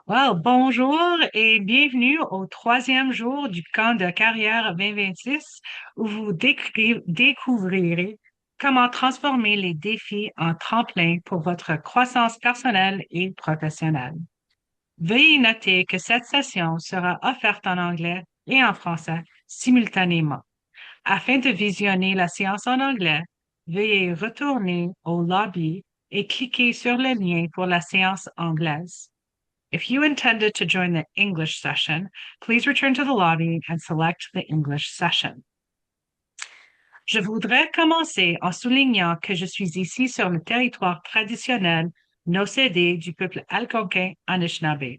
Bonjour et bienvenue au troisième jour du camp de carrière 2026 où vous découvrirez comment transformer les défis en tremplin pour votre croissance personnelle et professionnelle. Veuillez noter que cette session sera offerte en anglais et en français simultanément. Afin de visionner la séance en anglais, veuillez retourner au lobby et cliquer sur le lien pour la séance anglaise. If you intended to join the English session, please return to the lobby and select the English session. Je voudrais commencer en soulignant que je suis ici sur le territoire traditionnel Nocédé du peuple algonquin Anishinaabe.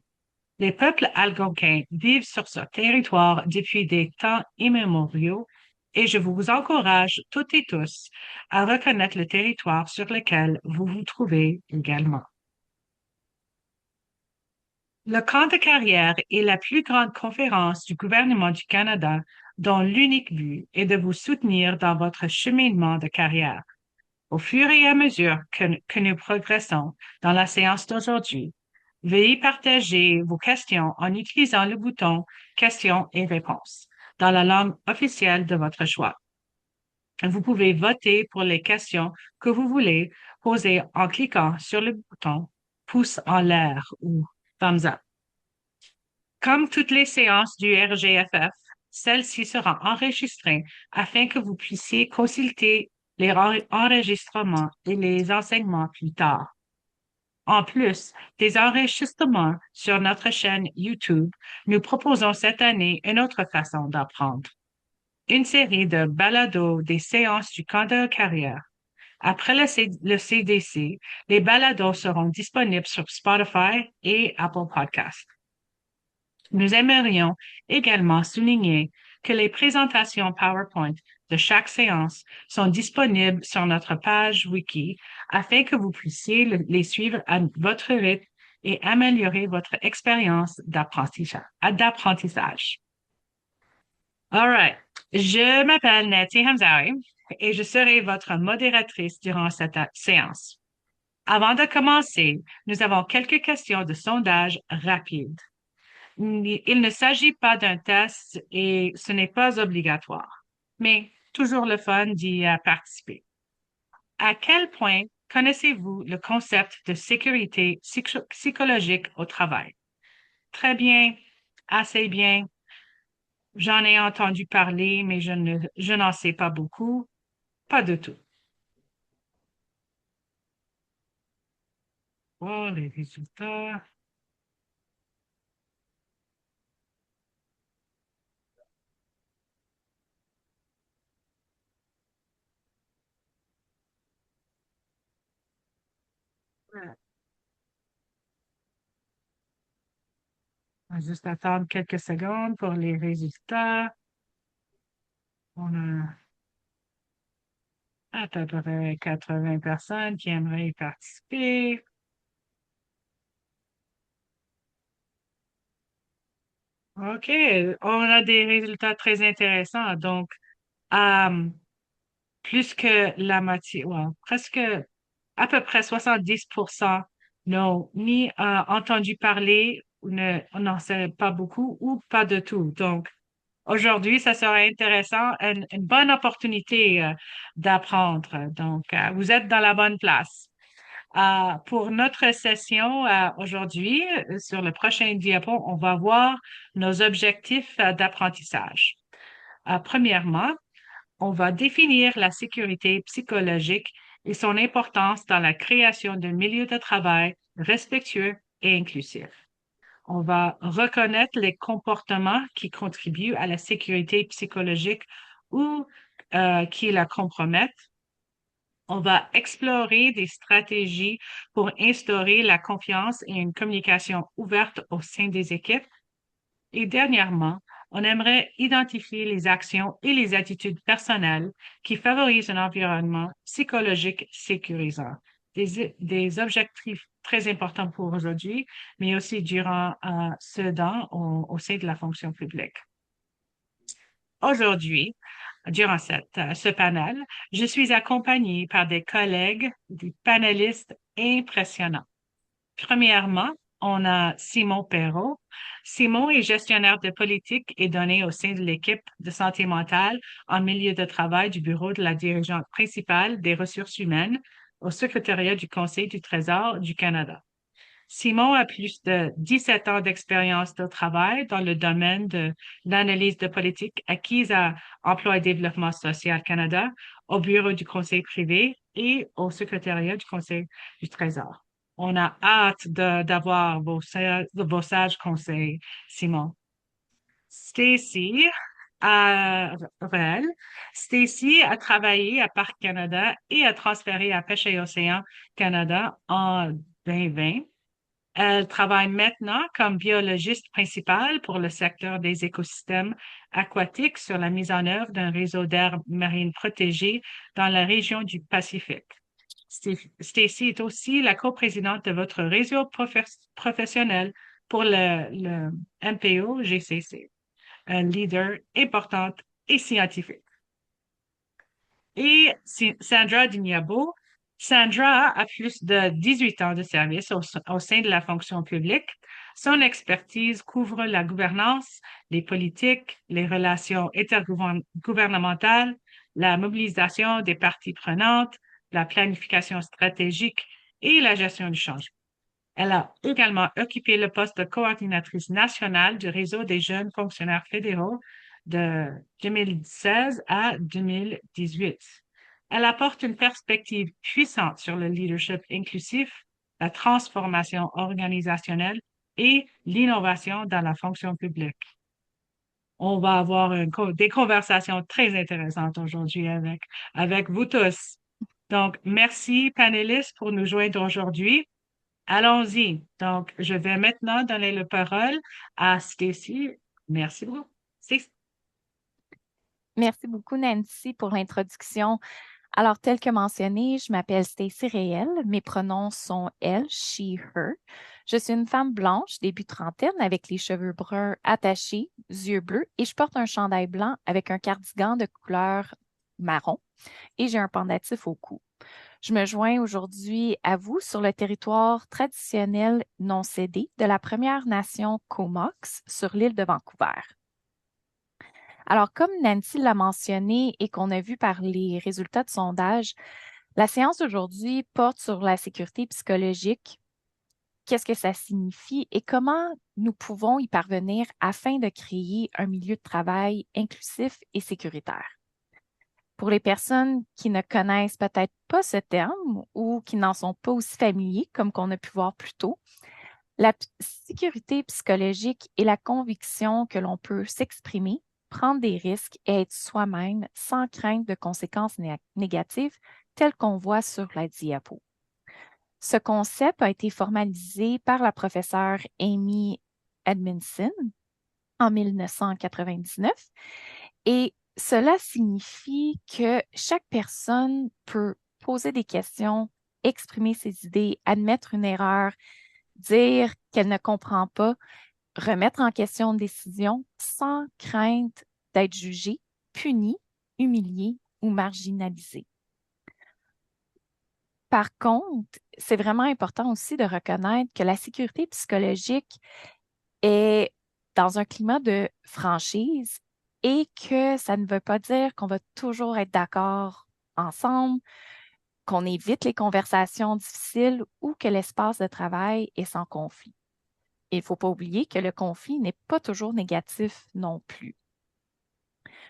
Les peuples algonquins vivent sur ce territoire depuis des temps immémoriaux et je vous encourage toutes et tous à reconnaître le territoire sur lequel vous vous trouvez également. Le camp de carrière est la plus grande conférence du gouvernement du Canada dont l'unique but est de vous soutenir dans votre cheminement de carrière. Au fur et à mesure que nous progressons dans la séance d'aujourd'hui, veuillez partager vos questions en utilisant le bouton Questions et réponses dans la langue officielle de votre choix. Vous pouvez voter pour les questions que vous voulez poser en cliquant sur le bouton Pouce en l'air ou Thumbs up. Comme toutes les séances du RGFF, celle-ci sera enregistrée afin que vous puissiez consulter les enregistrements et les enseignements plus tard. En plus des enregistrements sur notre chaîne YouTube, nous proposons cette année une autre façon d'apprendre. Une série de balados des séances du camp de carrière. Après le CDC, les balados seront disponibles sur Spotify et Apple Podcasts. Nous aimerions également souligner que les présentations PowerPoint de chaque séance sont disponibles sur notre page Wiki afin que vous puissiez les suivre à votre rythme et améliorer votre expérience d'apprentissage. All right. Je m'appelle Natty Hamzaoui et je serai votre modératrice durant cette séance. Avant de commencer, nous avons quelques questions de sondage rapide. Il ne s'agit pas d'un test et ce n'est pas obligatoire, mais toujours le fun d'y participer. À quel point connaissez-vous le concept de sécurité psychologique au travail? Très bien, assez bien. J'en ai entendu parler, mais je n'en sais pas beaucoup. Pas de tout. Oh, les résultats. On va juste attendre quelques secondes pour les résultats. On a à peu près 80 personnes qui aimeraient y participer. OK, on a des résultats très intéressants. Donc, euh, plus que la moitié, ouais, presque à peu près 70% n'ont ni entendu parler, ou n'en savent pas beaucoup, ou pas de tout. Donc, aujourd'hui, ça serait intéressant, une bonne opportunité d'apprendre. Donc, vous êtes dans la bonne place. Pour notre session aujourd'hui, sur le prochain diapo, on va voir nos objectifs d'apprentissage. Premièrement, on va définir la sécurité psychologique et son importance dans la création d'un milieu de travail respectueux et inclusif. On va reconnaître les comportements qui contribuent à la sécurité psychologique ou qui la compromettent. On va explorer des stratégies pour instaurer la confiance et une communication ouverte au sein des équipes. Et dernièrement, on aimerait identifier les actions et les attitudes personnelles qui favorisent un environnement psychologique sécurisant. Des objectifs très importants pour aujourd'hui, mais aussi durant au sein de la fonction publique. Aujourd'hui, durant ce panel, je suis accompagnée par des collègues, des panélistes impressionnants. Premièrement, on a Simon Perrault. Simon est gestionnaire de politique et données au sein de l'équipe de santé mentale en milieu de travail du bureau de la dirigeante principale des ressources humaines au secrétariat du Conseil du Trésor du Canada. Simon a plus de 17 ans d'expérience de travail dans le domaine de l'analyse de politique acquise à Emploi et Développement social Canada, au bureau du Conseil privé et au secrétariat du Conseil du Trésor. On a hâte d'avoir vos sages conseils, Simon. Stacy, Rel. Stacy a travaillé à Parc Canada et a transféré à Pêche et Océan Canada en 2020. Elle travaille maintenant comme biologiste principale pour le secteur des écosystèmes aquatiques sur la mise en œuvre d'un réseau d'aires marines protégées dans la région du Pacifique. Stacy est aussi la coprésidente de votre réseau professionnel pour le MPO-GCC, un leader importante et scientifique. Et Sandra Dignabo. Sandra a plus de 18 ans de service au sein de la fonction publique. Son expertise couvre la gouvernance, les politiques, les relations intergouvernementales, la mobilisation des parties prenantes, la planification stratégique et la gestion du changement. Elle a également occupé le poste de coordinatrice nationale du réseau des jeunes fonctionnaires fédéraux de 2016 à 2018. Elle apporte une perspective puissante sur le leadership inclusif, la transformation organisationnelle et l'innovation dans la fonction publique. On va avoir des conversations très intéressantes aujourd'hui avec vous tous. Donc, merci, panélistes, pour nous joindre aujourd'hui. Allons-y. Donc, je vais maintenant donner la parole à Stacy. Merci beaucoup. Stacy. Merci beaucoup, Nancy, pour l'introduction. Alors, tel que mentionné, je m'appelle Stacy Réel. Mes pronoms sont elle, she, her. Je suis une femme blanche, début trentaine, avec les cheveux bruns attachés, yeux bleus, et je porte un chandail blanc avec un cardigan de couleur marron et j'ai un pendentif au cou. Je me joins aujourd'hui à vous sur le territoire traditionnel non cédé de la Première Nation Comox sur l'île de Vancouver. Alors, comme Nancy l'a mentionné et qu'on a vu par les résultats de sondage, la séance d'aujourd'hui porte sur la sécurité psychologique, qu'est-ce que ça signifie et comment nous pouvons y parvenir afin de créer un milieu de travail inclusif et sécuritaire. Pour les personnes qui ne connaissent peut-être pas ce terme ou qui n'en sont pas aussi familiers, comme qu'on a pu voir plus tôt, la sécurité psychologique est la conviction que l'on peut s'exprimer, prendre des risques et être soi-même sans crainte de conséquences négatives telles qu'on voit sur la diapo. Ce concept a été formalisé par la professeure Amy Edmondson en 1999 et cela signifie que chaque personne peut poser des questions, exprimer ses idées, admettre une erreur, dire qu'elle ne comprend pas, remettre en question une décision sans crainte d'être jugée, punie, humiliée ou marginalisée. Par contre, c'est vraiment important aussi de reconnaître que la sécurité psychologique est dans un climat de franchise et que ça ne veut pas dire qu'on va toujours être d'accord ensemble, qu'on évite les conversations difficiles ou que l'espace de travail est sans conflit. Il ne faut pas oublier que le conflit n'est pas toujours négatif non plus.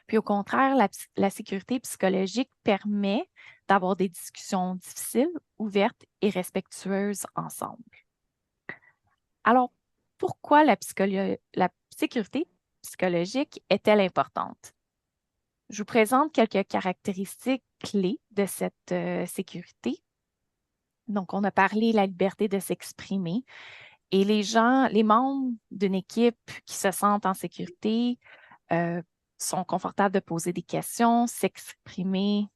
Puis au contraire, la sécurité psychologique permet d'avoir des discussions difficiles, ouvertes et respectueuses ensemble. Alors, pourquoi la sécurité psychologique est-elle importante? Je vous présente quelques caractéristiques clés de cette sécurité. Donc, on a parlé de la liberté de s'exprimer et les membres d'une équipe qui se sentent en sécurité sont confortables de poser des questions, s'exprimer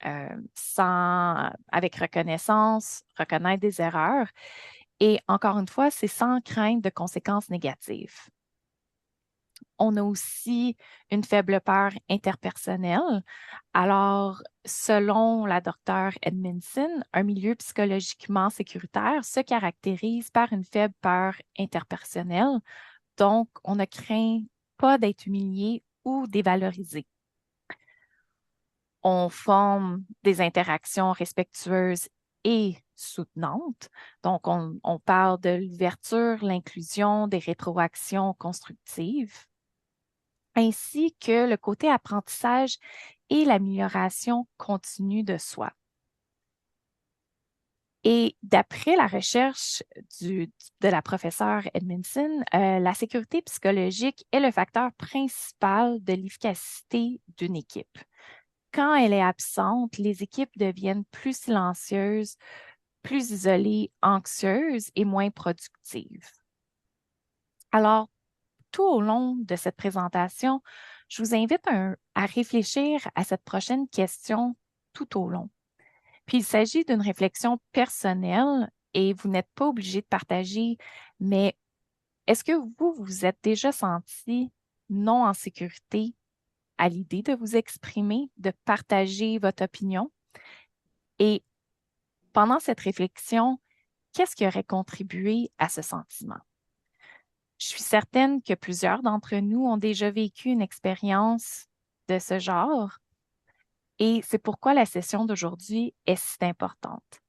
avec reconnaissance, reconnaître des erreurs. Et encore une fois, c'est sans crainte de conséquences négatives. On a aussi une faible peur interpersonnelle. Alors, selon la docteure Edmondson, un milieu psychologiquement sécuritaire se caractérise par une faible peur interpersonnelle. Donc, on ne craint pas d'être humilié ou dévalorisé. On forme des interactions respectueuses et soutenantes. Donc, on parle de l'ouverture, l'inclusion, des rétroactions constructives, ainsi que le côté apprentissage et l'amélioration continue de soi. Et d'après la recherche de la professeure Edmondson, la sécurité psychologique est le facteur principal de l'efficacité d'une équipe. Quand elle est absente, les équipes deviennent plus silencieuses, plus isolées, anxieuses et moins productives. Alors, tout au long de cette présentation, je vous invite à réfléchir à cette prochaine question tout au long. Puis il s'agit d'une réflexion personnelle et vous n'êtes pas obligé de partager, mais est-ce que vous vous êtes déjà senti non en sécurité à l'idée de vous exprimer, de partager votre opinion? Et pendant cette réflexion, qu'est-ce qui aurait contribué à ce sentiment? Je suis certaine que plusieurs d'entre nous ont déjà vécu une expérience de ce genre et c'est pourquoi la session d'aujourd'hui est si importante.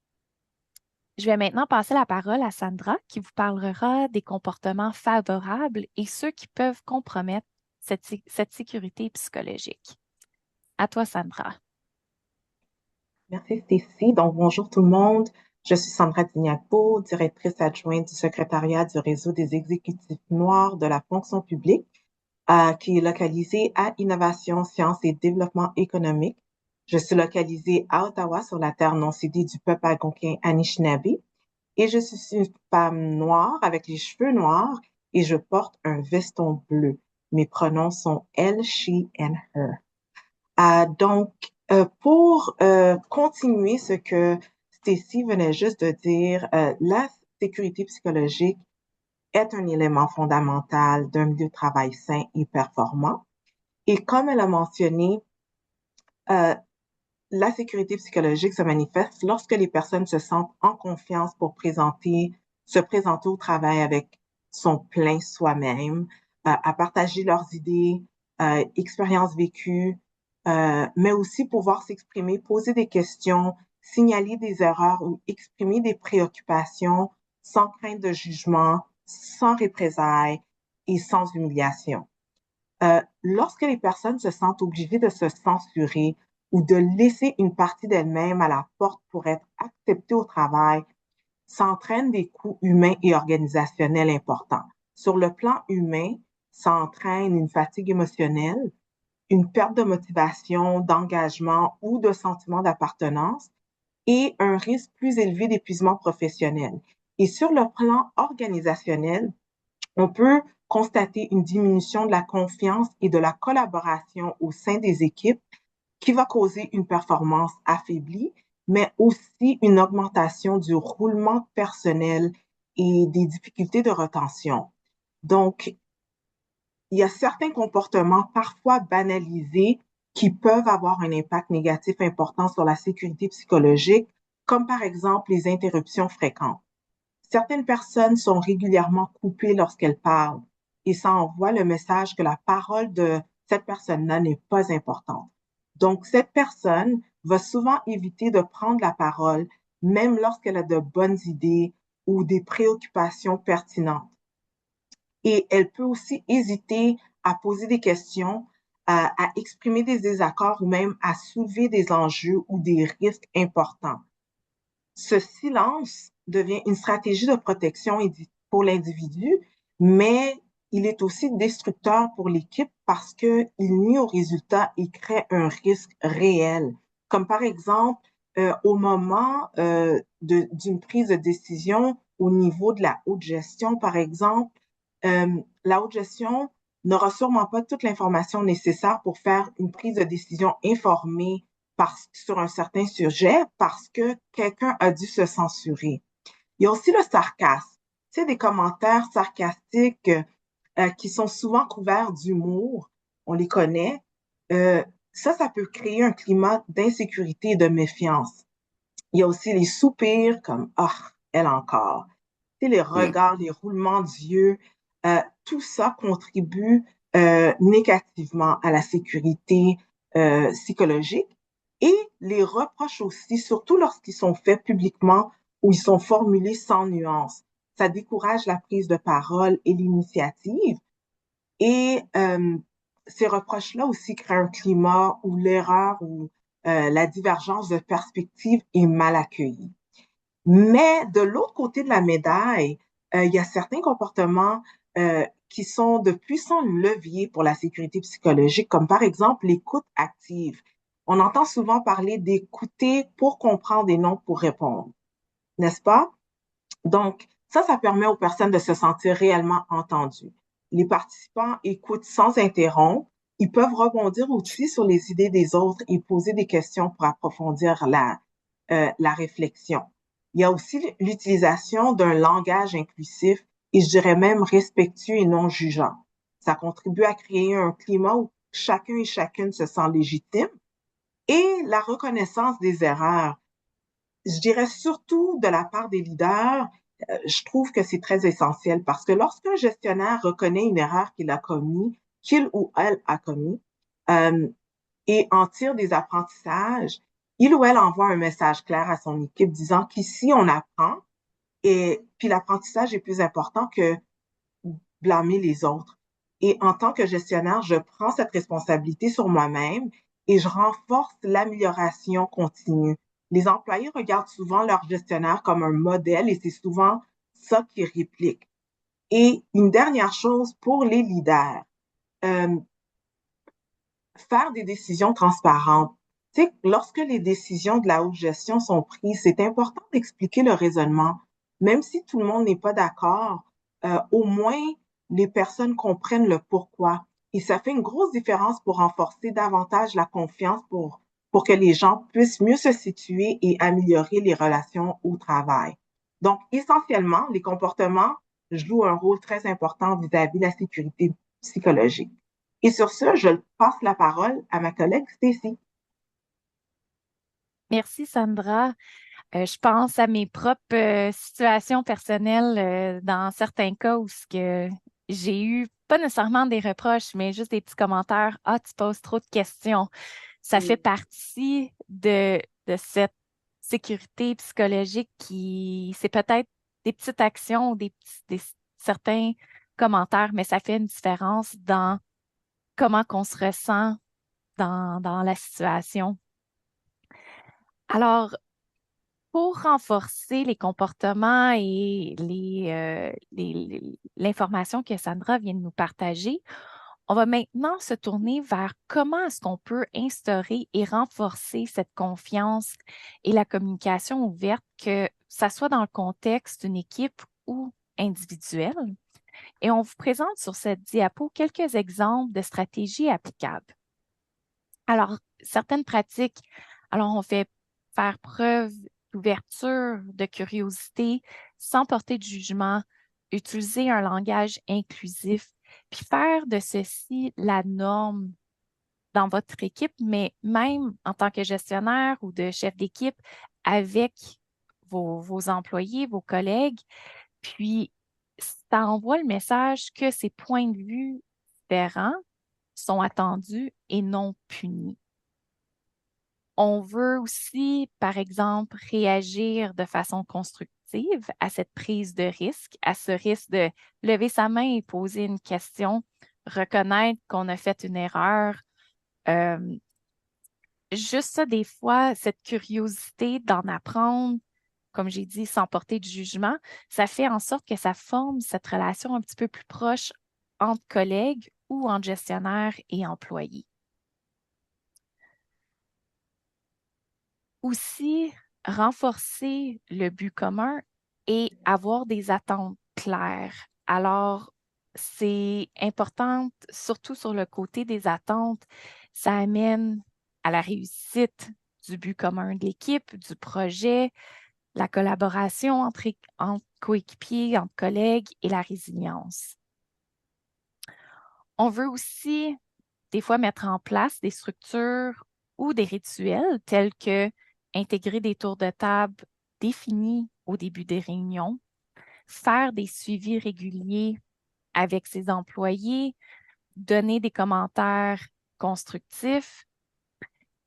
Je vais maintenant passer la parole à Sandra qui vous parlera des comportements favorables et ceux qui peuvent compromettre cette sécurité psychologique. À toi, Sandra. Merci Stécie. Donc, bonjour tout le monde. Je suis Sandra Dignacpo, directrice adjointe du secrétariat du réseau des exécutifs noirs de la fonction publique, qui est localisé à Innovation, Sciences et Développement économique. Je suis localisée à Ottawa, sur la terre non cédée du peuple algonquin Anishinaabe. Et je suis une femme noire avec les cheveux noirs et je porte un veston bleu. Mes pronoms sont elle, she and her. Pour continuer ce que Stacy venait juste de dire, la sécurité psychologique est un élément fondamental d'un milieu de travail sain et performant. Et comme elle a mentionné, euh, la sécurité psychologique se manifeste lorsque les personnes se sentent en confiance pour se présenter au travail avec son plein soi-même, à partager leurs idées, expériences vécues, mais aussi pouvoir s'exprimer, poser des questions, signaler des erreurs ou exprimer des préoccupations sans crainte de jugement, sans représailles et sans humiliation. Lorsque les personnes se sentent obligées de se censurer ou de laisser une partie d'elles-mêmes à la porte pour être acceptées au travail, ça entraîne des coûts humains et organisationnels importants. Sur le plan humain, ça entraîne une fatigue émotionnelle, une perte de motivation, d'engagement ou de sentiment d'appartenance et un risque plus élevé d'épuisement professionnel. Et sur le plan organisationnel, on peut constater une diminution de la confiance et de la collaboration au sein des équipes qui va causer une performance affaiblie, mais aussi une augmentation du roulement personnel et des difficultés de retention. Donc, il y a certains comportements parfois banalisés qui peuvent avoir un impact négatif important sur la sécurité psychologique, comme par exemple les interruptions fréquentes. Certaines personnes sont régulièrement coupées lorsqu'elles parlent et ça envoie le message que la parole de cette personne-là n'est pas importante. Donc, cette personne va souvent éviter de prendre la parole, même lorsqu'elle a de bonnes idées ou des préoccupations pertinentes. Et elle peut aussi hésiter à poser des questions, à exprimer des désaccords ou même à soulever des enjeux ou des risques importants. Ce silence devient une stratégie de protection pour l'individu, mais il est aussi destructeur pour l'équipe parce qu'il nuit au résultat et crée un risque réel. Comme par exemple, au moment d'une prise de décision au niveau de la haute gestion, par exemple, la haute gestion n'aura sûrement pas toute l'information nécessaire pour faire une prise de décision informée sur un certain sujet parce que quelqu'un a dû se censurer. Il y a aussi le sarcasme. Tu sais, des commentaires sarcastiques qui sont souvent couverts d'humour, on les connaît, euh, ça peut créer un climat d'insécurité et de méfiance. Il y a aussi les soupirs comme «Ah, elle encore». Tu sais, les regards, les roulements d'yeux, tout ça contribue négativement à la sécurité psychologique. Et les reproches aussi, surtout lorsqu'ils sont faits publiquement ou ils sont formulés sans nuance. Ça décourage la prise de parole et l'initiative. Et ces reproches-là aussi créent un climat où l'erreur ou la divergence de perspective est mal accueillie. Mais de l'autre côté de la médaille, il y a certains comportements qui sont de puissants leviers pour la sécurité psychologique, comme par exemple l'écoute active. On entend souvent parler d'écouter pour comprendre et non pour répondre, n'est-ce pas? Donc, ça permet aux personnes de se sentir réellement entendues. Les participants écoutent sans interrompre. Ils peuvent rebondir aussi sur les idées des autres et poser des questions pour approfondir la réflexion. Il y a aussi l'utilisation d'un langage inclusif et je dirais même respectueux et non jugeant. Ça contribue à créer un climat où chacun et chacune se sent légitime et la reconnaissance des erreurs. Je dirais surtout de la part des leaders, je trouve que c'est très essentiel parce que lorsqu'un gestionnaire reconnaît une erreur qu'il ou elle a commis, euh, et en tire des apprentissages, il ou elle envoie un message clair à son équipe disant qu'ici on apprend et puis l'apprentissage est plus important que blâmer les autres. Et en tant que gestionnaire, je prends cette responsabilité sur moi-même et je renforce l'amélioration continue. Les employés regardent souvent leur gestionnaire comme un modèle et c'est souvent ça qu'ils répliquent. Et une dernière chose pour les leaders, euh, faire des décisions transparentes. Tu sais, lorsque les décisions de la haute gestion sont prises, c'est important d'expliquer le raisonnement. Même si tout le monde n'est pas d'accord, au moins les personnes comprennent le pourquoi. Et ça fait une grosse différence pour renforcer davantage la confiance pour que les gens puissent mieux se situer et améliorer les relations au travail. Donc, essentiellement, les comportements jouent un rôle très important vis-à-vis de la sécurité psychologique. Et sur ce, je passe la parole à ma collègue Stacy. Merci, Sandra. Je pense à mes propres situations personnelles dans certains cas où ce que j'ai eu, pas nécessairement des reproches, mais juste des petits commentaires. Ah, tu poses trop de questions. Ça fait partie de cette sécurité psychologique qui, c'est peut-être des petites actions ou certains commentaires, mais ça fait une différence dans comment qu'on se ressent dans la situation. Alors, pour renforcer les comportements et l'information que Sandra vient de nous partager, on va maintenant se tourner vers comment est-ce qu'on peut instaurer et renforcer cette confiance et la communication ouverte, que ça soit dans le contexte d'une équipe ou individuelle. Et on vous présente sur cette diapo quelques exemples de stratégies applicables. Alors, certaines pratiques, alors on fait faire preuve d'ouverture, de curiosité, sans porter de jugement, utiliser un langage inclusif, puis faire de ceci la norme dans votre équipe, mais même en tant que gestionnaire ou de chef d'équipe avec vos employés, vos collègues. Puis, ça envoie le message que ces points de vue différents sont attendus et non punis. On veut aussi, par exemple, réagir de façon constructive à cette prise de risque, à ce risque de lever sa main et poser une question, reconnaître qu'on a fait une erreur. Euh, Juste ça, des fois, cette curiosité d'en apprendre, comme j'ai dit, sans porter de jugement, ça fait en sorte que ça forme cette relation un petit peu plus proche entre collègues ou entre gestionnaire et employés. Aussi, renforcer le but commun et avoir des attentes claires. Alors, c'est important, surtout sur le côté des attentes, ça amène à la réussite du but commun de l'équipe, du projet, la collaboration entre coéquipiers, entre collègues et la résilience. On veut aussi des fois mettre en place des structures ou des rituels tels que intégrer des tours de table définis au début des réunions, faire des suivis réguliers avec ses employés, donner des commentaires constructifs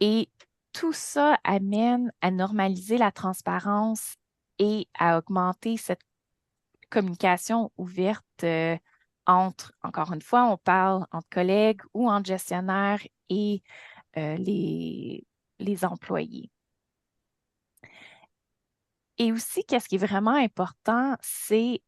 et tout ça amène à normaliser la transparence et à augmenter cette communication ouverte entre, encore une fois, on parle entre collègues ou entre gestionnaires et euh, les, les employés. Et aussi, qu'est-ce qui est vraiment important, c'est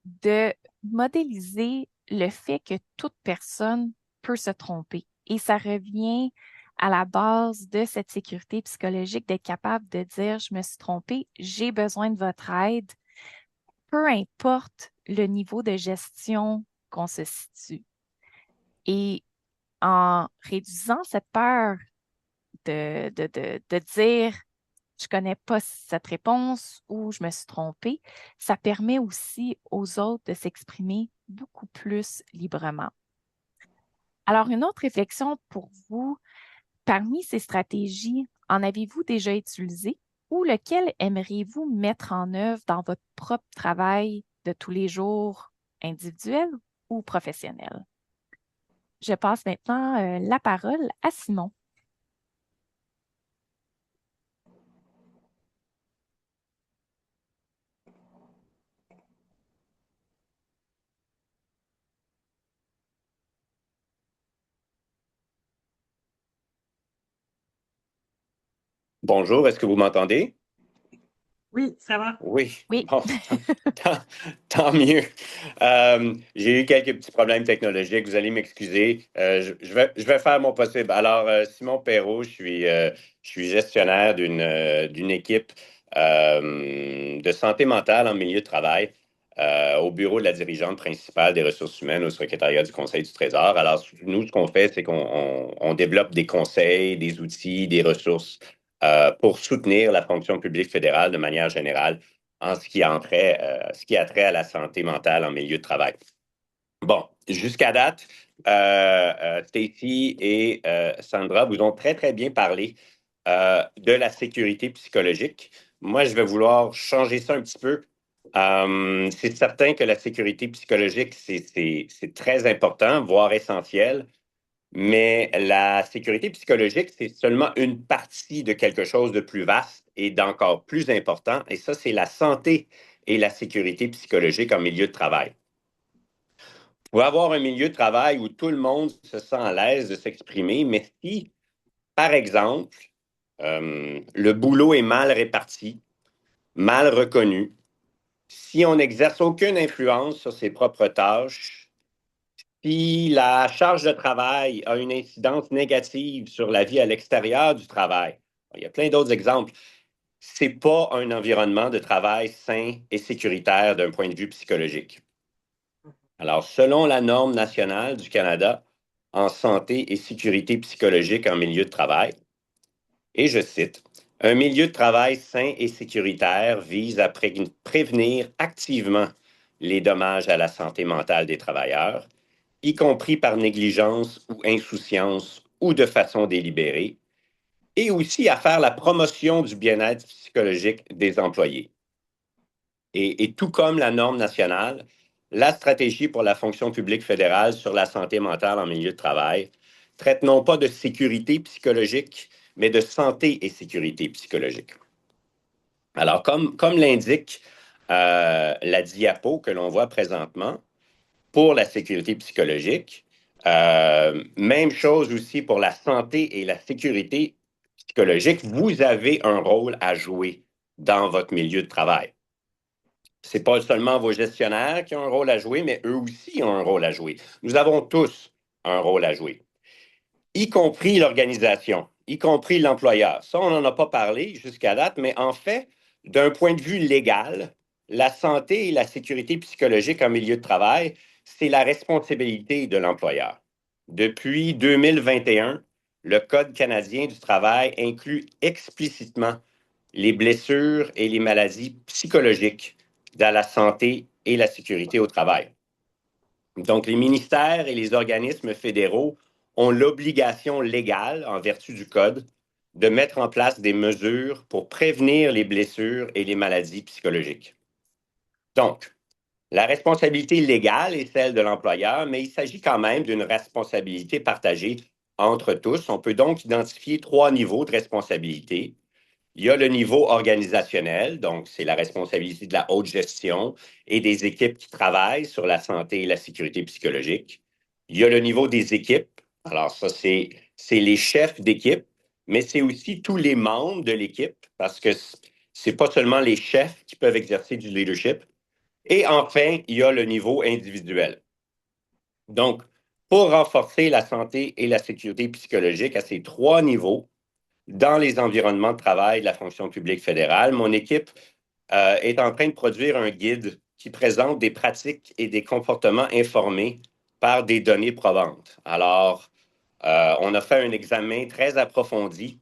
de modéliser le fait que toute personne peut se tromper. Et ça revient à la base de cette sécurité psychologique d'être capable de dire, je me suis trompée, j'ai besoin de votre aide, peu importe le niveau de gestion qu'on se situe. Et en réduisant cette peur de dire je connais pas cette réponse ou je me suis trompée, ça permet aussi aux autres de s'exprimer beaucoup plus librement. Alors, une autre réflexion pour vous, parmi ces stratégies, en avez-vous déjà utilisé ou lequel aimeriez-vous mettre en œuvre dans votre propre travail de tous les jours, individuel ou professionnel? Je passe maintenant la parole à Simon. Bonjour, est-ce que vous m'entendez? Oui, ça va. Oui, Oui. bon, tant, tant mieux. J'ai eu quelques petits problèmes technologiques, vous allez m'excuser. Je vais faire mon possible. Alors, Simon Perrault, je suis gestionnaire d'une équipe de santé mentale en milieu de travail au bureau de la dirigeante principale des ressources humaines au secrétariat du Conseil du Trésor. Alors, nous, ce qu'on fait, c'est qu'on développe des conseils, des outils, des ressources pour soutenir la fonction publique fédérale de manière générale en ce qui a trait à la santé mentale en milieu de travail. Bon, jusqu'à date, Stacy et Sandra vous ont très, très bien parlé de la sécurité psychologique. Moi, je vais vouloir changer ça un petit peu. C'est certain que la sécurité psychologique, c'est très important, voire essentiel. Mais la sécurité psychologique, c'est seulement une partie de quelque chose de plus vaste et d'encore plus important. Et ça, c'est la santé et la sécurité psychologique en milieu de travail. Vous pouvez avoir un milieu de travail où tout le monde se sent à l'aise de s'exprimer, mais si, par exemple, le boulot est mal réparti, mal reconnu, si on n'exerce aucune influence sur ses propres tâches, puis la charge de travail a une incidence négative sur la vie à l'extérieur du travail. Il y a plein d'autres exemples. Ce n'est pas un environnement de travail sain et sécuritaire d'un point de vue psychologique. Alors, selon la norme nationale du Canada en santé et sécurité psychologique en milieu de travail, et je cite, un milieu de travail sain et sécuritaire vise à prévenir activement les dommages à la santé mentale des travailleurs, y compris par négligence ou insouciance ou de façon délibérée, et aussi à faire la promotion du bien-être psychologique des employés. Et tout comme la norme nationale, la stratégie pour la fonction publique fédérale sur la santé mentale en milieu de travail traite non pas de sécurité psychologique, mais de santé et sécurité psychologique. Alors, comme l'indique la diapo que l'on voit présentement, pour la sécurité psychologique. Même chose aussi pour la santé et la sécurité psychologique. Vous avez un rôle à jouer dans votre milieu de travail. Ce n'est pas seulement vos gestionnaires qui ont un rôle à jouer, mais eux aussi ont un rôle à jouer. Nous avons tous un rôle à jouer, y compris l'organisation, y compris l'employeur. Ça, on n'en a pas parlé jusqu'à date, mais en fait, d'un point de vue légal, la santé et la sécurité psychologique en milieu de travail, c'est la responsabilité de l'employeur. Depuis 2021, le Code canadien du travail inclut explicitement les blessures et les maladies psychologiques dans la santé et la sécurité au travail. Donc, les ministères et les organismes fédéraux ont l'obligation légale, en vertu du Code, de mettre en place des mesures pour prévenir les blessures et les maladies psychologiques. Donc, la responsabilité légale est celle de l'employeur, mais il s'agit quand même d'une responsabilité partagée entre tous. On peut donc identifier 3 niveaux de responsabilité. Il y a le niveau organisationnel, donc c'est la responsabilité de la haute gestion et des équipes qui travaillent sur la santé et la sécurité psychologique. Il y a le niveau des équipes. Alors ça, c'est les chefs d'équipe, mais c'est aussi tous les membres de l'équipe, parce que c'est pas seulement les chefs qui peuvent exercer du leadership. Et enfin, il y a le niveau individuel. Donc, pour renforcer la santé et la sécurité psychologique à ces 3 niveaux, dans les environnements de travail de la fonction publique fédérale, mon équipe est en train de produire un guide qui présente des pratiques et des comportements informés par des données probantes. Alors, on a fait un examen très approfondi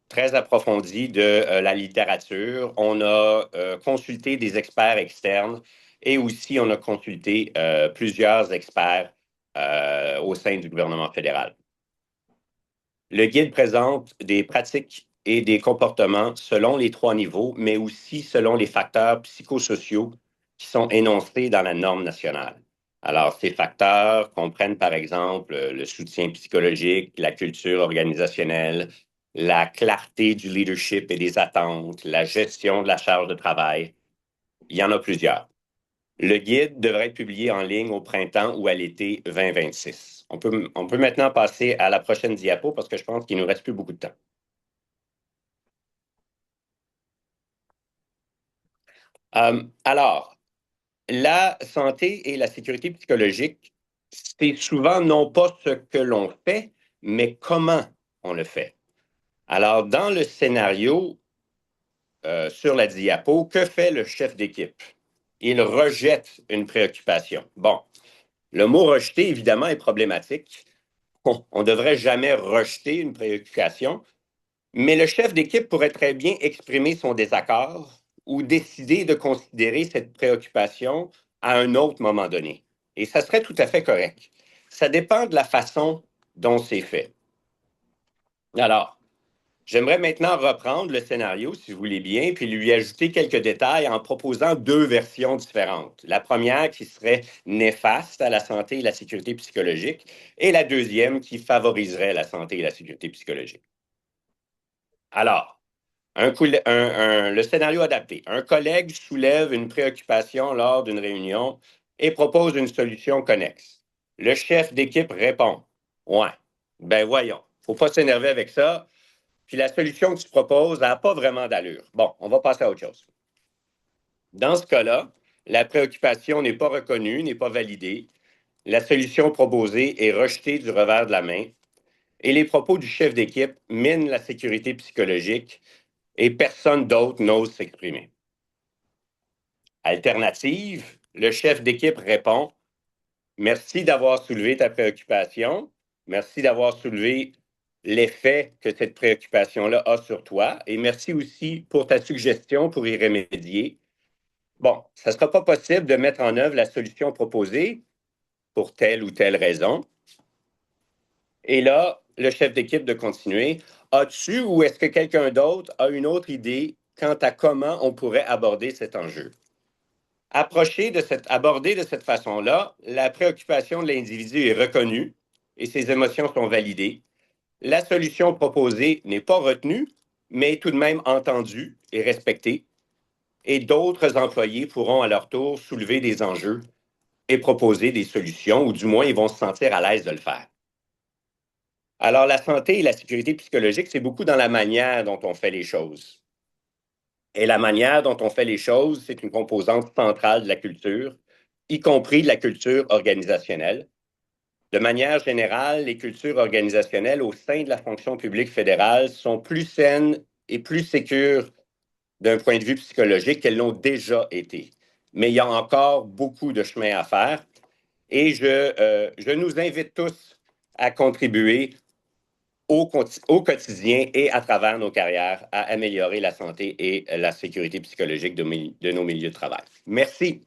de la littérature. On a consulté des experts externes et aussi on a consulté plusieurs experts au sein du gouvernement fédéral. Le guide présente des pratiques et des comportements selon les 3 niveaux, mais aussi selon les facteurs psychosociaux qui sont énoncés dans la norme nationale. Alors, ces facteurs comprennent, par exemple, le soutien psychologique, la culture organisationnelle, la clarté du leadership et des attentes, la gestion de la charge de travail. Il y en a plusieurs. Le guide devrait être publié en ligne au printemps ou à l'été 2026. On peut maintenant passer à la prochaine diapo parce que je pense qu'il ne nous reste plus beaucoup de temps. Alors, la santé et la sécurité psychologique, c'est souvent non pas ce que l'on fait, mais comment on le fait. Alors, dans le scénario sur la diapo, que fait le chef d'équipe? Il rejette une préoccupation. Bon, le mot rejeter, évidemment, est problématique. On ne devrait jamais rejeter une préoccupation, mais le chef d'équipe pourrait très bien exprimer son désaccord ou décider de considérer cette préoccupation à un autre moment donné. Et ça serait tout à fait correct. Ça dépend de la façon dont c'est fait. Alors, j'aimerais maintenant reprendre le scénario, si vous voulez bien, puis lui ajouter quelques détails en proposant 2 versions différentes. La première qui serait néfaste à la santé et la sécurité psychologique, et la deuxième qui favoriserait la santé et la sécurité psychologique. Alors, le scénario adapté. Un collègue soulève une préoccupation lors d'une réunion et propose une solution connexe. Le chef d'équipe répond: Ouais, ben voyons, faut pas s'énerver avec ça. Puis la solution que tu proposes n'a pas vraiment d'allure. Bon, on va passer à autre chose. Dans ce cas-là, la préoccupation n'est pas reconnue, n'est pas validée. La solution proposée est rejetée du revers de la main. Et les propos du chef d'équipe minent la sécurité psychologique et personne d'autre n'ose s'exprimer. Alternative, le chef d'équipe répond: Merci d'avoir soulevé ta préoccupation. Merci d'avoir soulevé l'effet que cette préoccupation-là a sur toi. Et merci aussi pour ta suggestion pour y remédier. Bon, ça ne sera pas possible de mettre en œuvre la solution proposée pour telle ou telle raison. Et là, le chef d'équipe de continuer: As-tu ou est-ce que quelqu'un d'autre a une autre idée quant à comment on pourrait aborder cet enjeu? Aborder de cette façon-là, la préoccupation de l'individu est reconnue et ses émotions sont validées. La solution proposée n'est pas retenue, mais tout de même entendue et respectée. Et d'autres employés pourront à leur tour soulever des enjeux et proposer des solutions, ou du moins ils vont se sentir à l'aise de le faire. Alors, la santé et la sécurité psychologique, c'est beaucoup dans la manière dont on fait les choses. Et la manière dont on fait les choses, c'est une composante centrale de la culture, y compris de la culture organisationnelle. De manière générale, les cultures organisationnelles au sein de la fonction publique fédérale sont plus saines et plus sécures d'un point de vue psychologique qu'elles l'ont déjà été. Mais il y a encore beaucoup de chemin à faire et je nous invite tous à contribuer au quotidien et à travers nos carrières à améliorer la santé et la sécurité psychologique de nos milieux de travail. Merci.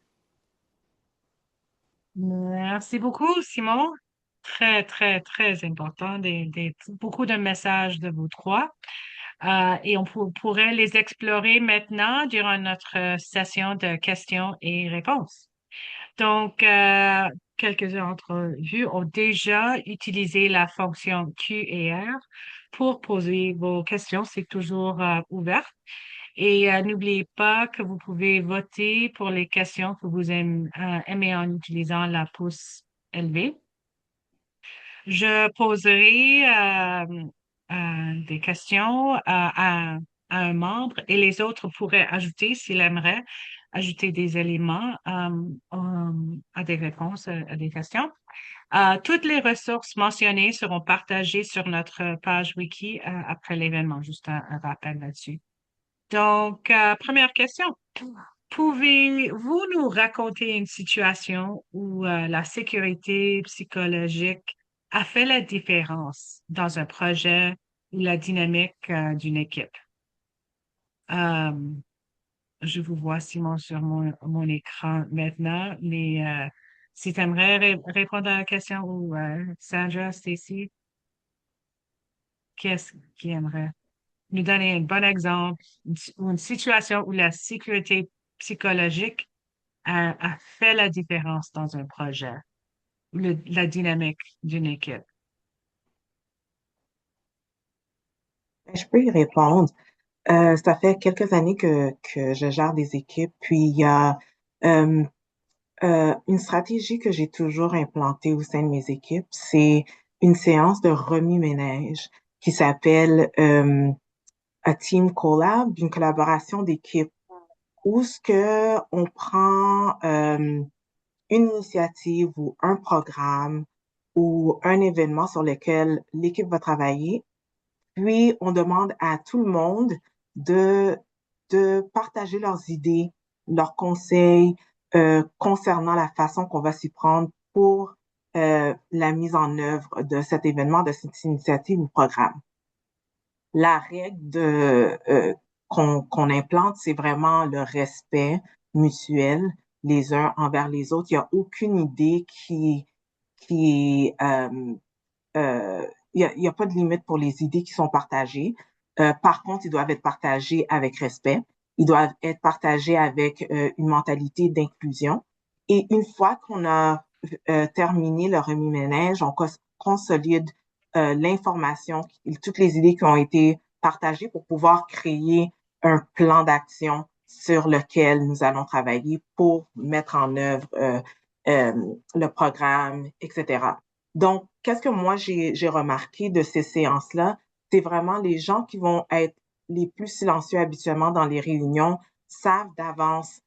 Merci beaucoup, Simon. Très, très, très important. Beaucoup de messages de vous trois. Et on pourrait les explorer maintenant durant notre session de questions et réponses. Donc, quelques-uns d'entre vous ont déjà utilisé la fonction Q et R pour poser vos questions. C'est toujours ouvert. Et n'oubliez pas que vous pouvez voter pour les questions que vous aimez en utilisant la pouce levée. Je poserai des questions à un membre et les autres pourraient ajouter, s'ils aimeraient, ajouter des éléments à des réponses à des questions. Toutes les ressources mentionnées seront partagées sur notre page wiki après l'événement. Juste un rappel là-dessus. Donc, première question. Pouvez-vous nous raconter une situation où la sécurité psychologique a fait la différence dans un projet ou la dynamique d'une équipe? Euh, je vous vois, Simon, sur mon écran maintenant, mais si tu aimerais répondre à la question ou Sandra, Stacy, qui aimerait nous donner un bon exemple ou une situation où la sécurité psychologique a fait la différence dans un projet, la dynamique d'une équipe. Je peux y répondre. Ça fait quelques années que je gère des équipes, puis il y a euh, une stratégie que j'ai toujours implantée au sein de mes équipes, c'est une séance de remis-ménage qui s'appelle a Team Collab, une collaboration d'équipe, où ce que on prend une initiative ou un programme ou un événement sur lequel l'équipe va travailler. Puis, on demande à tout le monde de, de partager leurs idées, leurs conseils concernant la façon qu'on va s'y prendre pour la mise en œuvre de cet événement, de cette initiative ou programme. La règle qu'on implante, c'est vraiment le respect mutuel les uns envers les autres. Il n'y a aucune idée qui il y a pas de limite pour les idées qui sont partagées. Par contre, ils doivent être partagés avec respect. Ils doivent être partagés avec une mentalité d'inclusion. Et une fois qu'on a terminé le remis-ménage, on consolide l'information, toutes les idées qui ont été partagées pour pouvoir créer un plan d'action sur lequel nous allons travailler pour mettre en œuvre le programme, etc. Donc, qu'est-ce que moi j'ai remarqué de ces séances-là? C'est vraiment les gens qui vont être les plus silencieux habituellement dans les réunions savent d'avance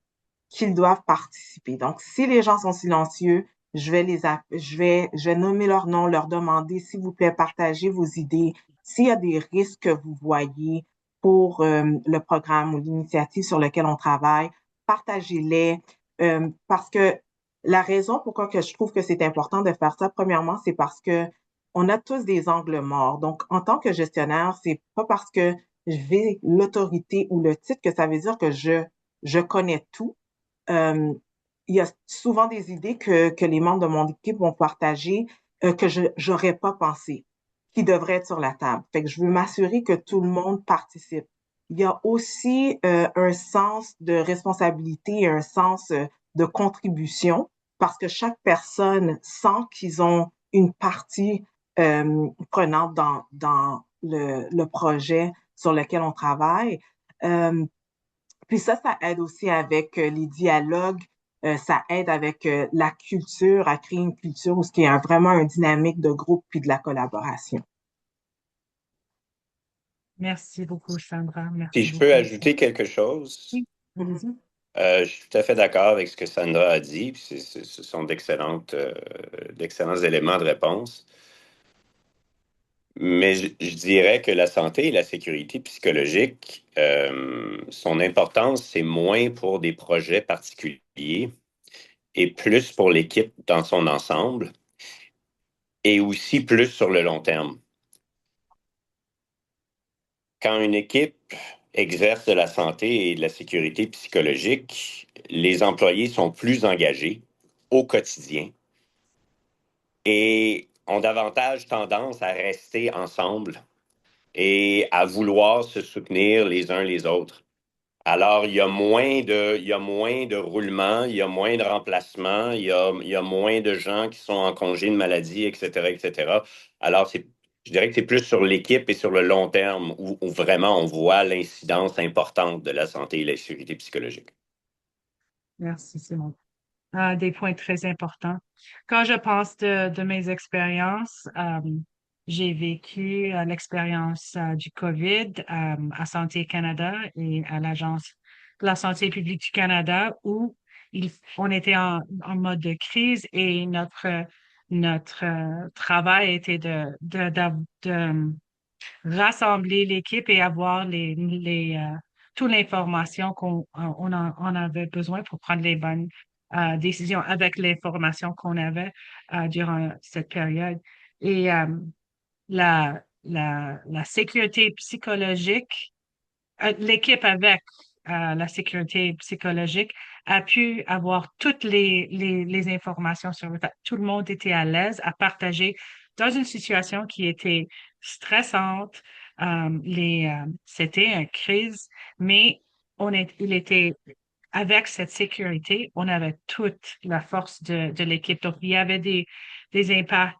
qu'ils doivent participer. Donc, si les gens sont silencieux, je vais nommer leur nom, leur demander, s'il vous plaît, partagez vos idées. S'il y a des risques que vous voyez pour le programme ou l'initiative sur lequel on travaille, partagez-les. Parce que la raison pourquoi que je trouve que c'est important de faire ça, premièrement, c'est parce que on a tous des angles morts. Donc, en tant que gestionnaire, c'est pas parce que j'ai l'autorité ou le titre que ça veut dire que je connais tout. Euh, il y a souvent des idées que les membres de mon équipe vont partager que je n'aurais pas pensé, qui devraient être sur la table. Fait que je veux m'assurer que tout le monde participe. Il y a aussi un sens de responsabilité et un sens de contribution parce que chaque personne sent qu'ils ont une partie prenante dans le projet sur lequel on travaille. Euh, Puis ça aide aussi avec les dialogues, ça aide avec la culture, à créer une culture où ce qui est vraiment un dynamique de groupe puis de la collaboration. Merci beaucoup, Sandra. Si Merci je peux beaucoup. ajouter quelque chose, Oui, allez-y. je suis tout à fait d'accord avec ce que Sandra a dit. Puis ce sont d'excellents éléments de réponse. Mais je dirais que la santé et la sécurité psychologique, son importance, c'est moins pour des projets particuliers et plus pour l'équipe dans son ensemble et aussi plus sur le long terme. Quand une équipe exerce de la santé et de la sécurité psychologique, les employés sont plus engagés au quotidien et ont davantage tendance à rester ensemble et à vouloir se soutenir les uns les autres. Alors, il y a moins de roulements, il y a moins de remplacements, il y a moins de gens qui sont en congé de maladie, etc., etc. Alors, je dirais que c'est plus sur l'équipe et sur le long terme où vraiment on voit l'incidence importante de la santé et la sécurité psychologique. Merci, Simon. Des points très importants. Quand je pense de mes expériences, j'ai vécu l'expérience du COVID à Santé Canada et à l'Agence de la santé publique du Canada où on était en mode de crise et notre travail était de rassembler l'équipe et avoir toute l'information on avait besoin pour prendre les bonnes décisions avec l'information qu'on avait durant cette période. Et la sécurité psychologique, l'équipe avec la sécurité psychologique a pu avoir toutes les informations sur le tas. Tout le monde était à l'aise à partager dans une situation qui était stressante. C'était une crise, mais il était avec cette sécurité, on avait toute la force de l'équipe. Donc, il y avait des impacts